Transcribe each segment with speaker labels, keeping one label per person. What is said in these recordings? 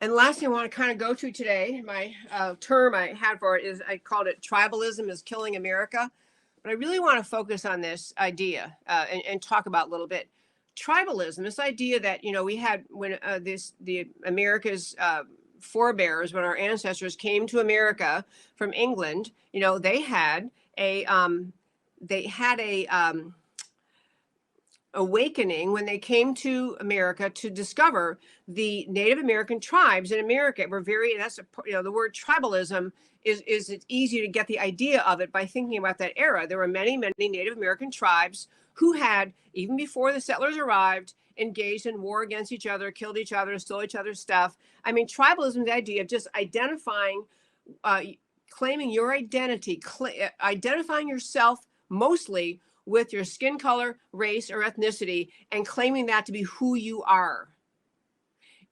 Speaker 1: And the last thing I want to kind of go to today, my term I had for it is I called it Tribalism is Killing America. But I really want to focus on this idea and talk about a little bit. Tribalism, this idea that, we had when the America's forebears, when our ancestors came to America from England, they had a awakening when they came to America to discover the Native American tribes in America were the word tribalism is it's easy to get the idea of it by thinking about that era. There were many Native American tribes who had, even before the settlers arrived, engaged in war against each other, killed each other, stole each other's stuff. I mean, tribalism is the idea of just identifying, claiming your identity, identifying yourself mostly with your skin color, race, or ethnicity, and claiming that to be who you are.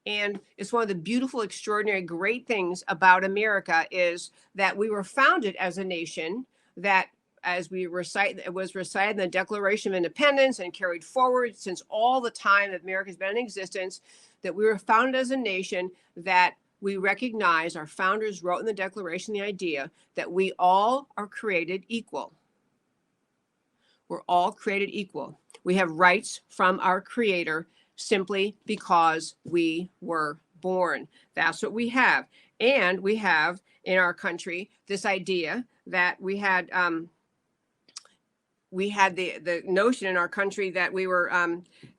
Speaker 1: And it's one of the beautiful, extraordinary, great things about America is that we were founded as a nation that, as it was recited in the Declaration of Independence and carried forward since all the time that America's been in existence, that we were founded as a nation that we recognize, our founders wrote in the Declaration the idea that we all are created equal. We're all created equal. We have rights from our Creator simply because we were born. That's what we have. And we have in our country this idea that we had the notion in our country that we were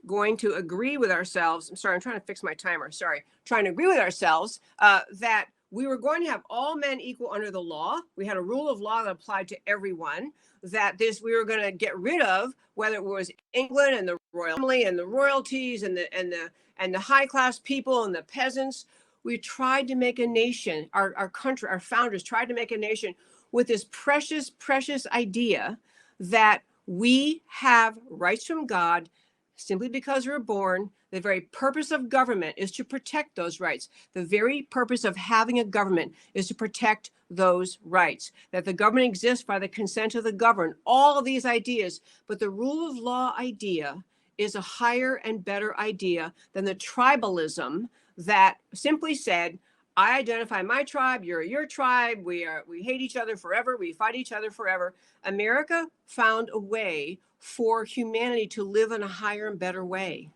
Speaker 1: going to agree with ourselves. I'm sorry, I'm trying to fix my timer. Sorry. Trying to agree with ourselves that we were going to have all men equal under the law. We had a rule of law that applied to everyone, that we were going to get rid of, whether it was England and the royal family and the royalties and the high class people and the peasants. We tried to make a nation, our country, our founders tried to make a nation with this precious idea that we have rights from God simply because we're born. The very purpose of government is to protect those rights. The very purpose of having a government is to protect those rights. That the government exists by the consent of the governed. All of these ideas, but the rule of law idea is a higher and better idea than the tribalism that simply said, I identify my tribe, you're your tribe, we hate each other forever, we fight each other forever. America found a way for humanity to live in a higher and better way.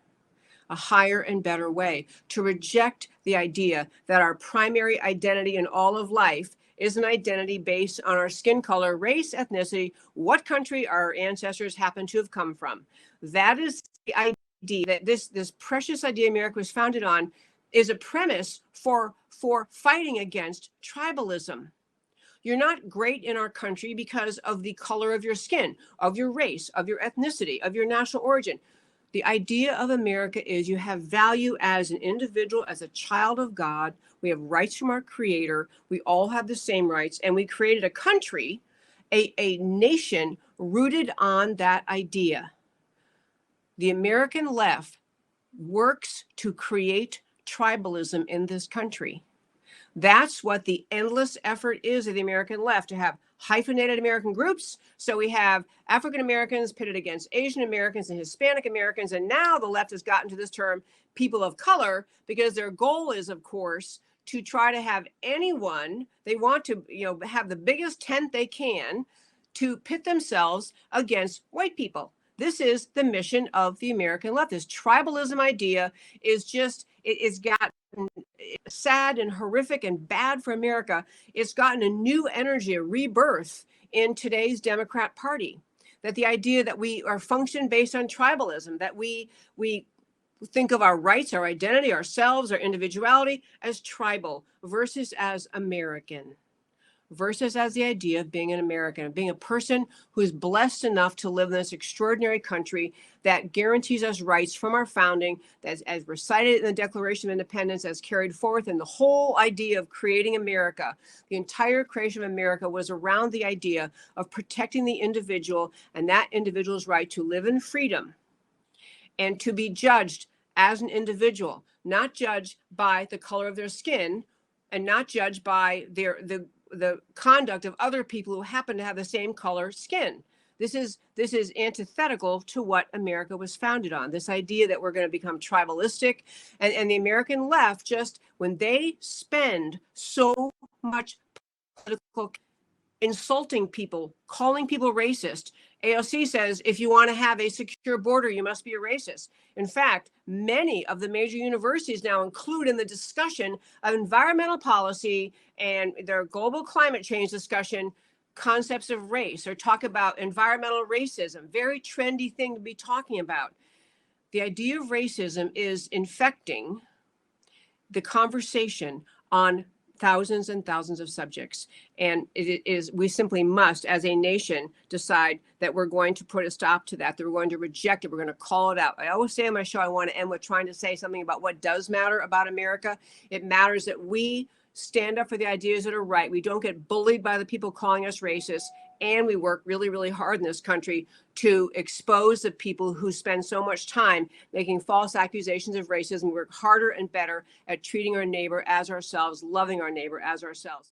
Speaker 1: A higher and better way, to reject the idea that our primary identity in all of life is an identity based on our skin color, race, ethnicity, what country our ancestors happen to have come from. That is the idea that this precious idea America was founded on is a premise for fighting against tribalism. You're not great in our country because of the color of your skin, of your race, of your ethnicity, of your national origin. The idea of America is you have value as an individual, as a child of God. We have rights from our Creator. We all have the same rights. And we created a country, a nation rooted on that idea. The American left works to create tribalism in this country. That's what the endless effort is of the American left, to have hyphenated American groups. So we have African Americans pitted against Asian Americans and Hispanic Americans. And now the left has gotten to this term, people of color, because their goal is, of course, to try to have anyone, they want to, have the biggest tent they can to pit themselves against white people. This is the mission of the American left. This tribalism idea is just, it's got sad and horrific and bad for America. It's gotten a new energy, a rebirth in today's Democrat Party. That the idea that we are function based on tribalism, that we think of our rights, our identity, ourselves, our individuality as tribal versus as American. Versus as the idea of being an American, of being a person who is blessed enough to live in this extraordinary country that guarantees us rights from our founding, as recited in the Declaration of Independence, as carried forth in the whole idea of creating America. The entire creation of America was around the idea of protecting the individual and that individual's right to live in freedom and to be judged as an individual, not judged by the color of their skin and not judged by the conduct of other people who happen to have the same color skin. This is antithetical to what America was founded on. This idea that we're going to become tribalistic, and the American left, just when they spend so much political insulting people, calling people racist. AOC says if you want to have a secure border, you must be a racist. In fact, many of the major universities now include in the discussion of environmental policy and their global climate change discussion concepts of race, or talk about environmental racism. Very trendy thing to be talking about. The idea of racism is infecting the conversation on thousands and thousands of subjects. And it is, we simply must, as a nation, decide that we're going to put a stop to that we're going to reject it. We're going to call it out. I always say on my show, I want to end with trying to say something about what does matter about America. It matters that we stand up for the ideas that are right. We don't get bullied by the people calling us racist. And we work really, really hard in this country to expose the people who spend so much time making false accusations of racism. We work harder and better at treating our neighbor as ourselves, loving our neighbor as ourselves.